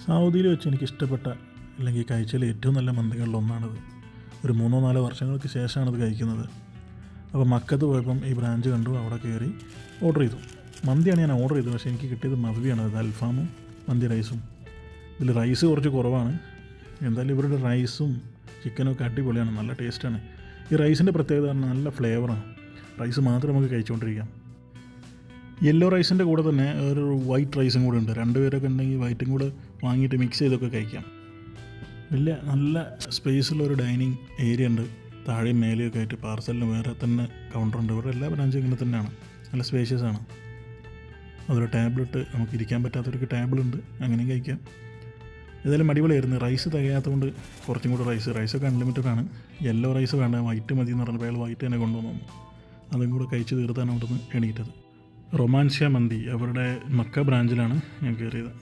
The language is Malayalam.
സൗദിയിൽ വെച്ച് എനിക്കിഷ്ടപ്പെട്ട അല്ലെങ്കിൽ കഴിച്ചതിൽ ഏറ്റവും നല്ല മന്തികളിലൊന്നാണിത്. ഒരു 3-4 വർഷങ്ങൾക്ക് ശേഷമാണിത് കഴിക്കുന്നത്. അപ്പോൾ മക്കത്ത് പോയപ്പം ഈ ബ്രാഞ്ച് കണ്ടു, അവിടെ കയറി ഓർഡർ ചെയ്തു. മന്തിയാണ് ഞാൻ ഓർഡർ ചെയ്തത്, പക്ഷേ എനിക്ക് കിട്ടിയത് മദ്വിയാണ്. അത് അൽഫാമും മന്തി റൈസും. ഇതിൽ റൈസ് കുറച്ച് കുറവാണ്. എന്തായാലും ഇവരുടെ റൈസും ചിക്കനും ഒക്കെ അടിപൊളിയാണ്, നല്ല ടേസ്റ്റാണ്. ഈ റൈസിൻ്റെ പ്രത്യേകത പറഞ്ഞാൽ നല്ല ഫ്ലേവറാണ്. റൈസ് മാത്രം നമുക്ക് കഴിച്ചുകൊണ്ടിരിക്കാം. യെല്ലോ റൈസിൻ്റെ കൂടെ തന്നെ ഒരു വൈറ്റ് റൈസും കൂടെ ഉണ്ട്. 2 പേരൊക്കെ ഉണ്ടെങ്കിൽ വൈറ്റും കൂടെ വാങ്ങിയിട്ട് മിക്സ് ചെയ്തൊക്കെ കഴിക്കാം. നല്ല സ്പേസുള്ളൊരു ഡൈനിങ് ഏരിയ ഉണ്ട്. താഴെയും മേലെയൊക്കെ ആയിട്ട് പാർസലിന് വേറെ തന്നെ കൗണ്ടറുണ്ട്. ഇവരുടെ എല്ലാ ബ്രാഞ്ചും ഇങ്ങനെ തന്നെയാണ്, നല്ല സ്പേഷ്യസ് ആണ്. അതൊരു ടാബ്ലറ്റ്, നമുക്ക് ഇരിക്കാൻ പറ്റാത്തവർക്ക് ടേബിളുണ്ട്, അങ്ങനെയും കഴിക്കാം. ഏതായാലും അടിപൊളിയായിരുന്നു. റൈസ് തികയാത്തതുകൊണ്ട് കുറച്ചും കൂടെ റൈസൊക്കെ അൺലിമിറ്റഡ് ആണ്. യെല്ലോ റൈസ് വേണ്ട, വൈറ്റ് മതി എന്ന് പറഞ്ഞപ്പോൾ അയാൾ വൈറ്റ് തന്നെ കൊണ്ടുവന്നു. അതും കൂടെ കഴിച്ച് തീർത്താണ് അവിടുന്ന് എണീറ്റത്. റൊമാൻഷ്യ മന്തി അവരുടെ മക്ക ബ്രാഞ്ചിലാണ് ഞാൻ കയറിയത്.